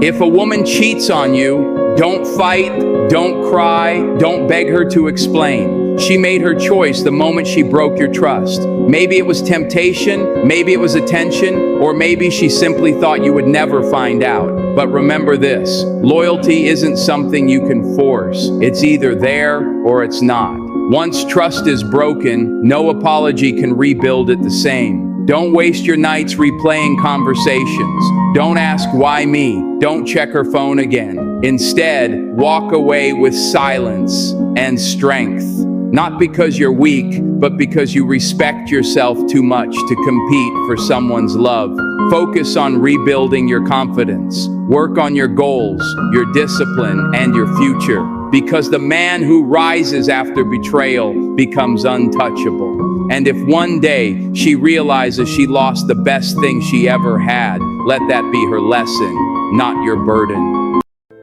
If a woman cheats on you, don't fight, don't cry, don't beg her to explain. She made her choice the moment she broke your trust. Maybe it was temptation, maybe it was attention, or maybe she simply thought you would never find out. But remember this, loyalty isn't something you can force. It's either there or it's not. Once trust is broken, no apology can rebuild it the same. Don't waste your nights replaying conversations. Don't ask why me. Don't check her phone again. Instead, walk away with silence and strength. Not because you're weak, but because you respect yourself too much to compete for someone's love. Focus on rebuilding your confidence. Work on your goals, your discipline, and your future. Because the man who rises after betrayal becomes untouchable. And if one day she realizes she lost the best thing she ever had, let that be her lesson, not your burden.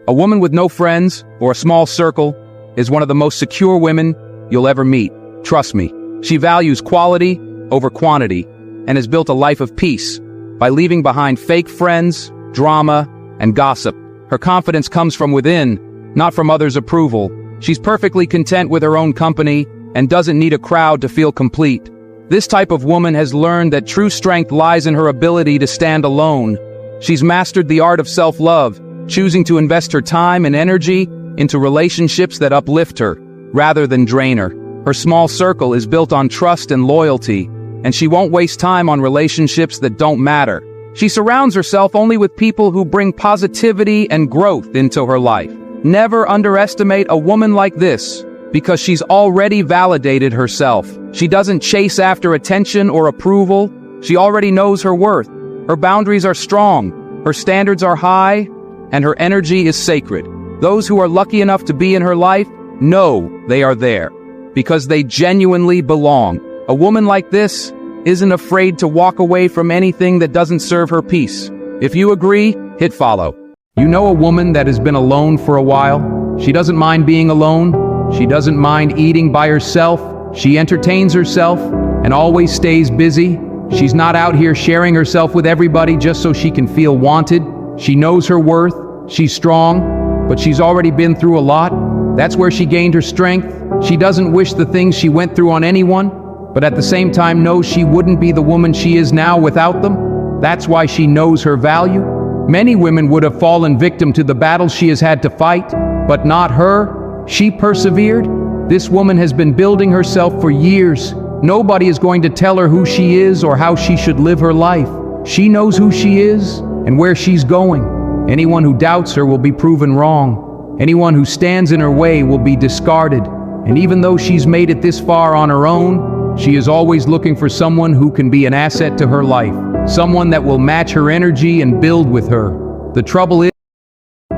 A woman with no friends or a small circle is one of the most secure women you'll ever meet. Trust me. She values quality over quantity and has built a life of peace by leaving behind fake friends, drama, and gossip. Her confidence comes from within, not from others' approval. She's perfectly content with her own company and doesn't need a crowd to feel complete. This type of woman has learned that true strength lies in her ability to stand alone. She's mastered the art of self-love, choosing to invest her time and energy into relationships that uplift her, rather than drain her. Her small circle is built on trust and loyalty, and she won't waste time on relationships that don't matter. She surrounds herself only with people who bring positivity and growth into her life. Never underestimate a woman like this, because she's already validated herself. She doesn't chase after attention or approval. She already knows her worth. Her boundaries are strong, her standards are high, and her energy is sacred. Those who are lucky enough to be in her life know they are there, because they genuinely belong. A woman like this isn't afraid to walk away from anything that doesn't serve her peace. If you agree, hit follow. You know a woman that has been alone for a while? She doesn't mind being alone. She doesn't mind eating by herself. She entertains herself and always stays busy. She's not out here sharing herself with everybody just so she can feel wanted. She knows her worth. She's strong, but she's already been through a lot. That's where she gained her strength. She doesn't wish the things she went through on anyone, but at the same time knows she wouldn't be the woman she is now without them. That's why she knows her value. Many women would have fallen victim to the battles she has had to fight, but not her. She persevered. This woman has been building herself for years. Nobody is going to tell her who she is or how she should live her life. She knows who she is and where she's going. Anyone who doubts her will be proven wrong. Anyone who stands in her way will be discarded. And even though she's made it this far on her own, she is always looking for someone who can be an asset to her life. Someone that will match her energy and build with her. The trouble is,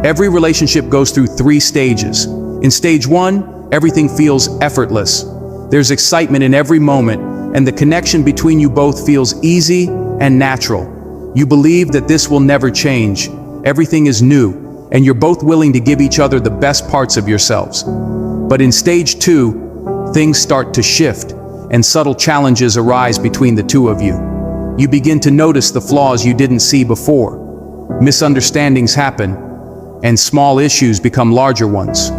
every relationship goes through 3 stages. In stage 1, everything feels effortless. There's excitement in every moment, and the connection between you both feels easy and natural. You believe that this will never change. Everything is new, and you're both willing to give each other the best parts of yourselves. But in stage 2, things start to shift, and subtle challenges arise between the two of you. You begin to notice the flaws you didn't see before. Misunderstandings happen, and small issues become larger ones.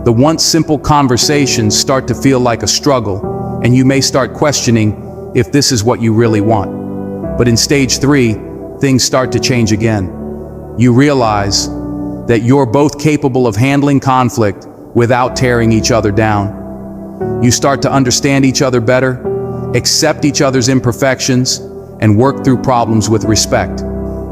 The once simple conversations start to feel like a struggle, and you may start questioning if this is what you really want. But in stage 3, things start to change again. You realize that you're both capable of handling conflict without tearing each other down. You start to understand each other better, accept each other's imperfections, and work through problems with respect.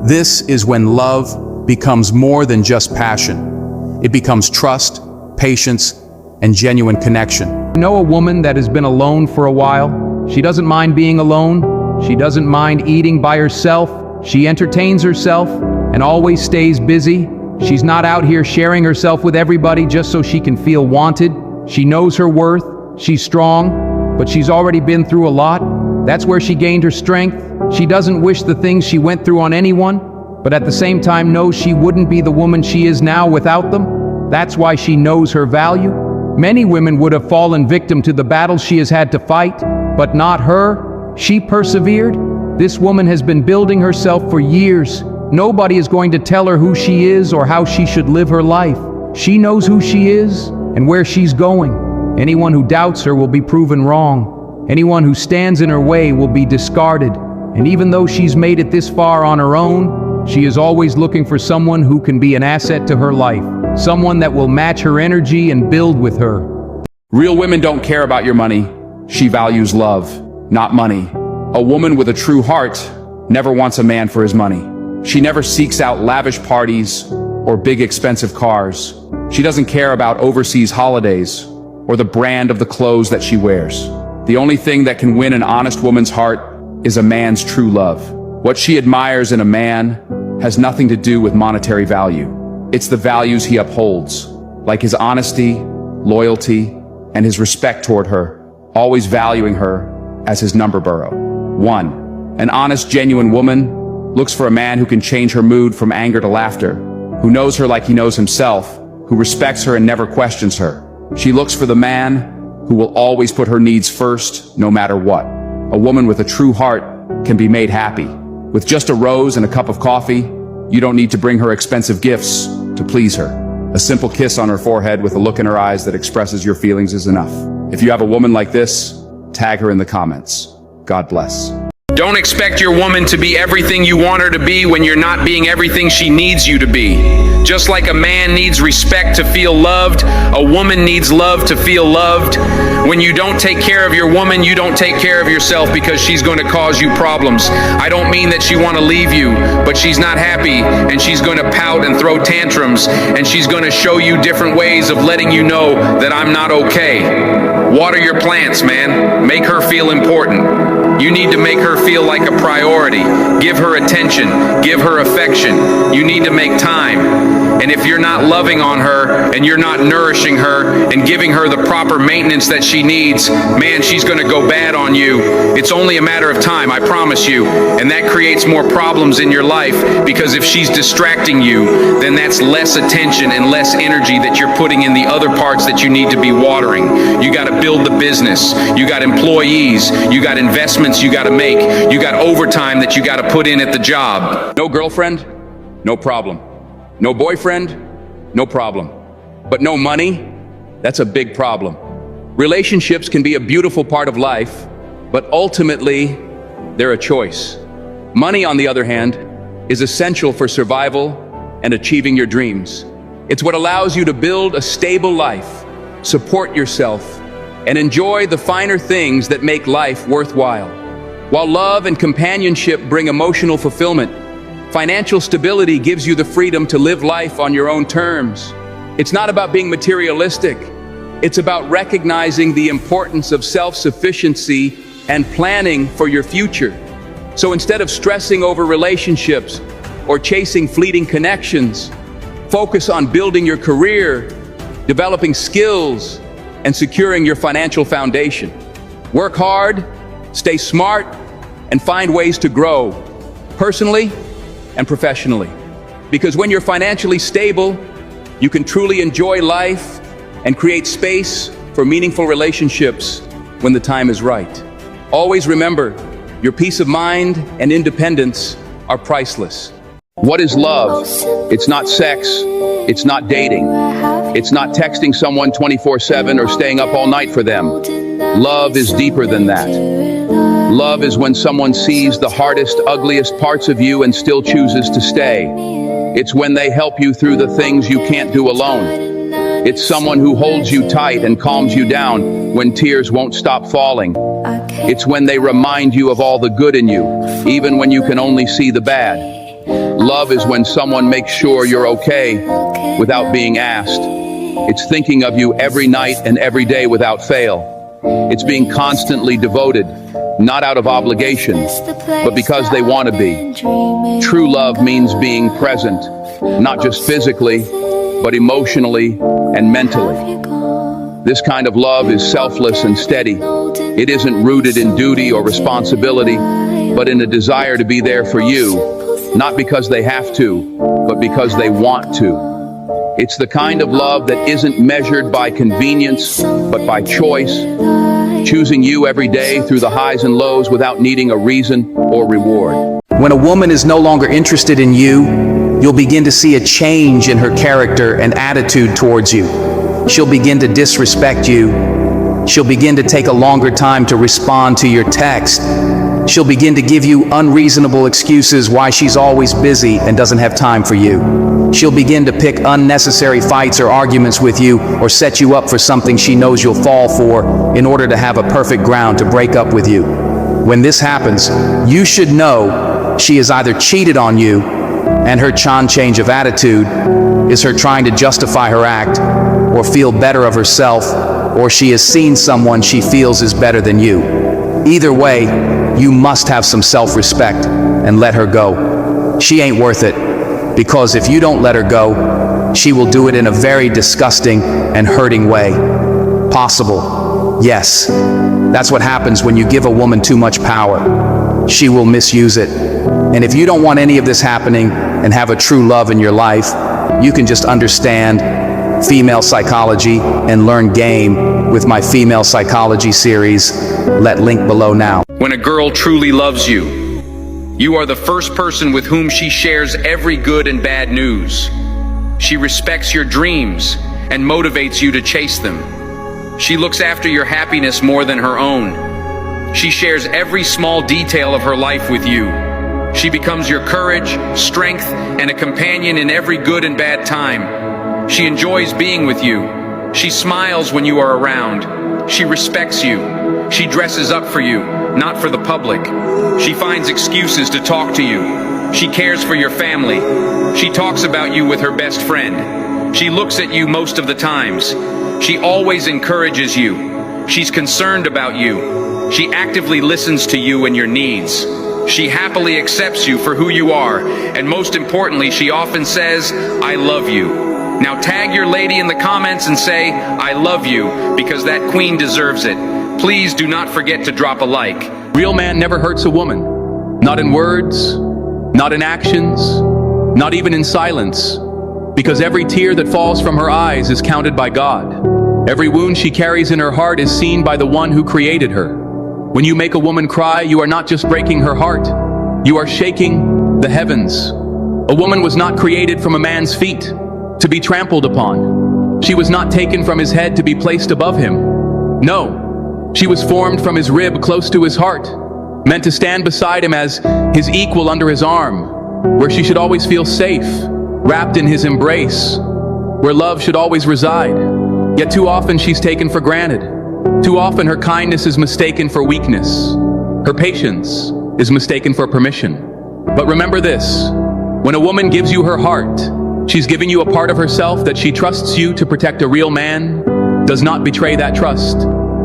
This is when love becomes more than just passion. It becomes trust, patience, and genuine connection. you know a woman that has been alone for a while? She doesn't mind being alone. She doesn't mind eating by herself. She entertains herself and always stays busy. She's not out here sharing herself with everybody just so she can feel wanted. She knows her worth. She's strong, but she's already been through a lot. That's where she gained her strength. She doesn't wish the things she went through on anyone, but at the same time knows she wouldn't be the woman she is now without them. That's why she knows her value. Many women would have fallen victim to the battles she has had to fight, but not her. She persevered. This woman has been building herself for years. Nobody is going to tell her who she is or how she should live her life. She knows who she is and where she's going. Anyone who doubts her will be proven wrong. Anyone who stands in her way will be discarded. And even though she's made it this far on her own, she is always looking for someone who can be an asset to her life. Someone that will match her energy and build with her. Real women don't care about your money. She values love, not money. A woman with a true heart never wants a man for his money. She never seeks out lavish parties or big expensive cars. She doesn't care about overseas holidays or the brand of the clothes that she wears. The only thing that can win an honest woman's heart is a man's true love. What she admires in a man has nothing to do with monetary value. It's the values he upholds, like his honesty, loyalty, and his respect toward her, always valuing her as his number borough. 1. An honest, genuine woman looks for a man who can change her mood from anger to laughter, who knows her like he knows himself, who respects her and never questions her. She looks for the man who will always put her needs first, no matter what. A woman with a true heart can be made happy. With just a rose and a cup of coffee, you don't need to bring her expensive gifts to please her. A simple kiss on her forehead with a look in her eyes that expresses your feelings is enough. If you have a woman like this, tag her in the comments. God bless. Don't expect your woman to be everything you want her to be when you're not being everything she needs you to be. Just like a man needs respect to feel loved, a woman needs love to feel loved. When you don't take care of your woman, you don't take care of yourself, because she's going to cause you problems. I don't mean that she want to leave you, but she's not happy and she's going to pout and throw tantrums, and she's going to show you different ways of letting you know that I'm not okay. Water your plants, man. Make her feel important. You need to make her feel like a priority. Give her attention. Give her affection. You need to make time. And if you're not loving on her and you're not nourishing her and giving her the proper maintenance that she needs, man, she's going to go bad on you. It's only a matter of time, I promise you. And that creates more problems in your life, because if she's distracting you, then that's less attention and less energy that you're putting in the other parts that you need to be watering. You got to build the business. You got employees. You got investments you got to make. You got overtime that you got to put in at the job. No girlfriend? No problem. No boyfriend? No problem. But no money? That's a big problem. Relationships can be a beautiful part of life, but ultimately, they're a choice. Money, on the other hand, is essential for survival and achieving your dreams. It's what allows you to build a stable life, support yourself, and enjoy the finer things that make life worthwhile. While love and companionship bring emotional fulfillment, financial stability gives you the freedom to live life on your own terms. It's not about being materialistic. It's about recognizing the importance of self-sufficiency and planning for your future. So instead of stressing over relationships or chasing fleeting connections, focus on building your career, developing skills, and securing your financial foundation. Work hard, stay smart, and find ways to grow, personally and professionally. Because when you're financially stable, you can truly enjoy life and create space for meaningful relationships when the time is right. Always remember, your peace of mind and independence are priceless. What is love? It's not sex. It's not dating. It's not texting someone 24/7 or staying up all night for them. Love is deeper than that. Love is when someone sees the hardest, ugliest parts of you and still chooses to stay. It's when they help you through the things you can't do alone. It's someone who holds you tight and calms you down when tears won't stop falling. It's when they remind you of all the good in you, even when you can only see the bad. Love is when someone makes sure you're okay without being asked. It's thinking of you every night and every day without fail. It's being constantly devoted, not out of obligation, but because they want to be. True love means being present, not just physically, but emotionally and mentally. This kind of love is selfless and steady. It isn't rooted in duty or responsibility, but in a desire to be there for you, not because they have to, but because they want to. It's the kind of love that isn't measured by convenience, but by choice, choosing you every day through the highs and lows without needing a reason or reward. When a woman is no longer interested in you, you'll begin to see a change in her character and attitude towards you. She'll begin to disrespect you. She'll begin to take a longer time to respond to your text. She'll begin to give you unreasonable excuses why she's always busy and doesn't have time for you. She'll begin to pick unnecessary fights or arguments with you, or set you up for something she knows you'll fall for in order to have a perfect ground to break up with you. When this happens, you should know she has either cheated on you, and her change of attitude is her trying to justify her act or feel better of herself, or she has seen someone she feels is better than you. Either way, you must have some self-respect and let her go. She ain't worth it, because if you don't let her go, she will do it in a very disgusting and hurting way possible. Yes, that's what happens when you give a woman too much power. She will misuse it. And if you don't want any of this happening and have a true love in your life, you can just understand female psychology and learn game with my female psychology series. Let link below now. When a girl truly loves you, you are the first person with whom she shares every good and bad news. She respects your dreams and motivates you to chase them. She looks after your happiness more than her own. She shares every small detail of her life with you. She becomes your courage, strength, and a companion in every good and bad time. She enjoys being with you. She smiles when you are around. She respects you. She dresses up for you, not for the public. She finds excuses to talk to you. She cares for your family. She talks about you with her best friend. She looks at you most of the times. She always encourages you. She's concerned about you. She actively listens to you and your needs. She happily accepts you for who you are, and most importantly, she often says, "I love you." Now tag your lady in the comments and say, "I love you," because that queen deserves it. Please do not forget to drop a like. Real man never hurts a woman. Not in words, not in actions, not even in silence. Because every tear that falls from her eyes is counted by God. Every wound she carries in her heart is seen by the one who created her. When you make a woman cry, you are not just breaking her heart. You are shaking the heavens. A woman was not created from a man's feet to be trampled upon. She was not taken from his head to be placed above him. No. She was formed from his rib close to his heart, meant to stand beside him as his equal under his arm, where she should always feel safe, wrapped in his embrace, where love should always reside. Yet too often she's taken for granted. Too often her kindness is mistaken for weakness. Her patience is mistaken for permission. But remember this, when a woman gives you her heart, she's giving you a part of herself that she trusts you to protect. A real man does not betray that trust.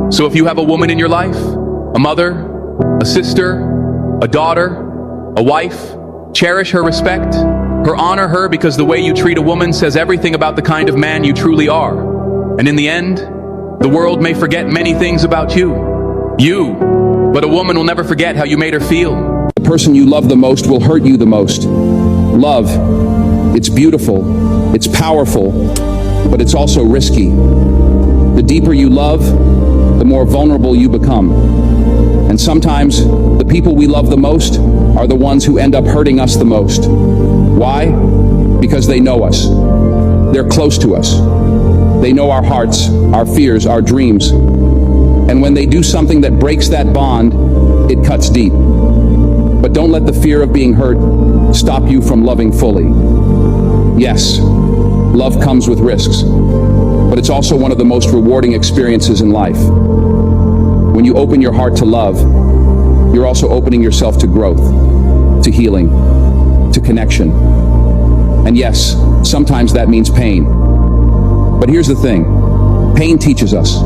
So if you have a woman in your life, a mother, a sister, a daughter, a wife, cherish her respect, honor her, because the way you treat a woman says everything about the kind of man you truly are. And in the end, the world may forget many things about you, but a woman will never forget how you made her feel. The person you love the most will hurt you the most. Love, it's beautiful, it's powerful, but it's also risky. The deeper you love, the more vulnerable you become. And sometimes, the people we love the most are the ones who end up hurting us the most. Why? Because they know us. They're close to us. They know our hearts, our fears, our dreams. And when they do something that breaks that bond, it cuts deep. But don't let the fear of being hurt stop you from loving fully. Yes, love comes with risks, but it's also one of the most rewarding experiences in life. When you open your heart to love, you're also opening yourself to growth, to healing, to connection. And yes, sometimes that means pain. But here's the thing, pain teaches us,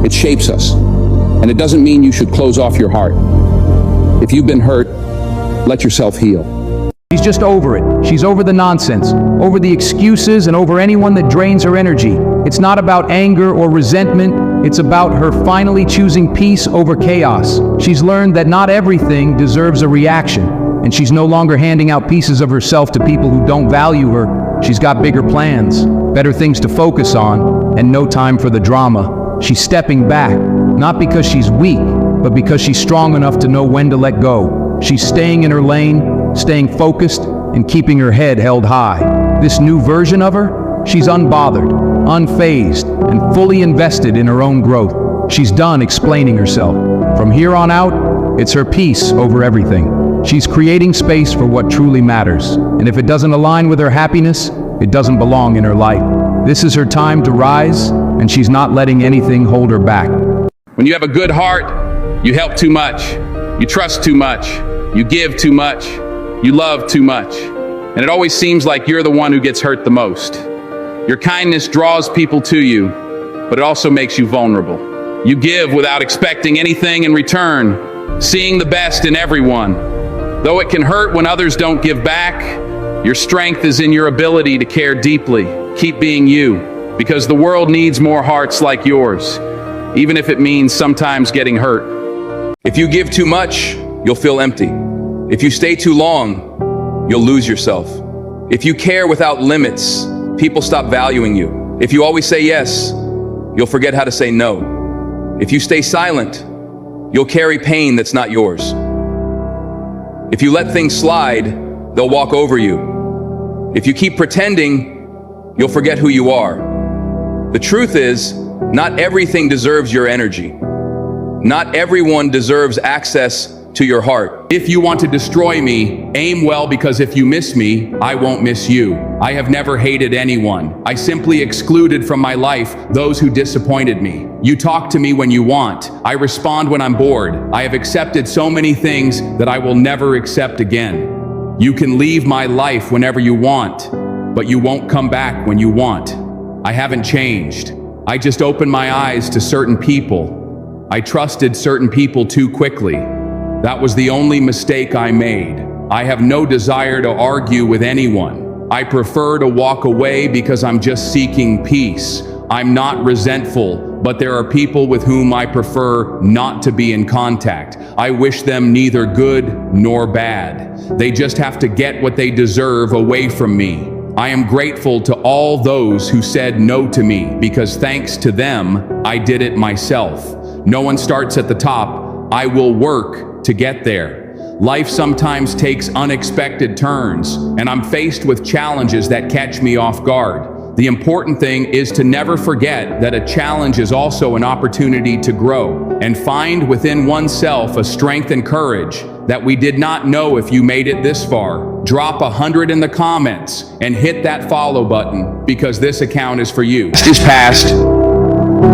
it shapes us, and it doesn't mean you should close off your heart. If you've been hurt, let yourself heal. She's just over it. She's over the nonsense, over the excuses, and over anyone that drains her energy. It's not about anger or resentment. It's about her finally choosing peace over chaos. She's learned that not everything deserves a reaction, and she's no longer handing out pieces of herself to people who don't value her. She's got bigger plans, better things to focus on, and no time for the drama. She's stepping back, not because she's weak, but because she's strong enough to know when to let go. She's staying in her lane, staying focused and keeping her head held high. This new version of her? She's unbothered, unfazed, and fully invested in her own growth. She's done explaining herself. From here on out, it's her peace over everything. She's creating space for what truly matters. And if it doesn't align with her happiness, it doesn't belong in her life. This is her time to rise, and she's not letting anything hold her back. When you have a good heart, you help too much, you trust too much, you give too much, you love too much. And it always seems like you're the one who gets hurt the most. Your kindness draws people to you, but it also makes you vulnerable. You give without expecting anything in return, seeing the best in everyone. Though it can hurt when others don't give back, your strength is in your ability to care deeply. Keep being you, because the world needs more hearts like yours, even if it means sometimes getting hurt. If you give too much, you'll feel empty. If you stay too long, you'll lose yourself. If you care without limits, people stop valuing you. If you always say yes, you'll forget how to say no. If you stay silent, you'll carry pain that's not yours. If you let things slide, they'll walk over you. If you keep pretending, you'll forget who you are. The truth is, not everything deserves your energy. Not everyone deserves access to your heart. If you want to destroy me, aim well, because if you miss me, I won't miss you. I have never hated anyone. I simply excluded from my life those who disappointed me. You talk to me when you want. I respond when I'm bored. I have accepted so many things that I will never accept again. You can leave my life whenever you want, but you won't come back when you want. I haven't changed. I just opened my eyes to certain people. I trusted certain people too quickly. That was the only mistake I made. I have no desire to argue with anyone. I prefer to walk away because I'm just seeking peace. I'm not resentful, but there are people with whom I prefer not to be in contact. I wish them neither good nor bad. They just have to get what they deserve away from me. I am grateful to all those who said no to me, because thanks to them, I did it myself. No one starts at the top. I will work to get there. Life sometimes takes unexpected turns, and I'm faced with challenges that catch me off guard. The important thing is to never forget that a challenge is also an opportunity to grow and find within oneself a strength and courage that we did not know if you made it this far. Drop 100 in the comments and hit that follow button, because this account is for you. Past is past,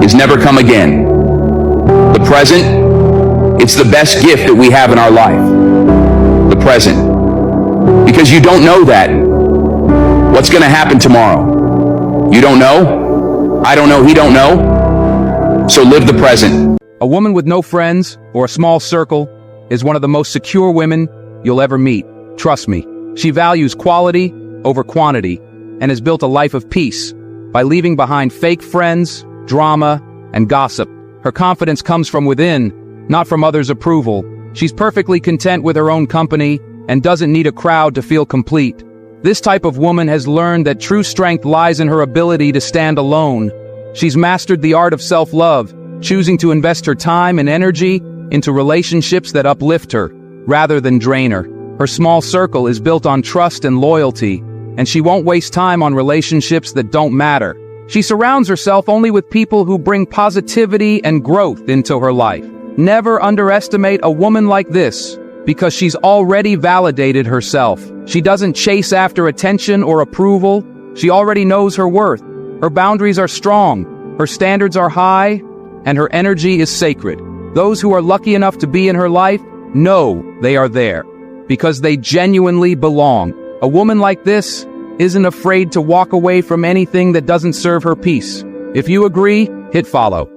is never come again. The present, it's the best gift that we have in our life. The present. Because you don't know that. What's going to happen tomorrow? You don't know. I don't know. He don't know. So live the present. A woman with no friends or a small circle is one of the most secure women you'll ever meet. Trust me. She values quality over quantity and has built a life of peace by leaving behind fake friends, drama, and gossip. Her confidence comes from within, not from others' approval. She's perfectly content with her own company and doesn't need a crowd to feel complete. This type of woman has learned that true strength lies in her ability to stand alone. She's mastered the art of self-love, choosing to invest her time and energy into relationships that uplift her, rather than drain her. Her small circle is built on trust and loyalty, and she won't waste time on relationships that don't matter. She surrounds herself only with people who bring positivity and growth into her life. Never underestimate a woman like this, because she's already validated herself. She doesn't chase after attention or approval. She already knows her worth. Her boundaries are strong, her standards are high, and her energy is sacred. Those who are lucky enough to be in her life know they are there, because they genuinely belong. A woman like this isn't afraid to walk away from anything that doesn't serve her peace. If you agree, hit follow.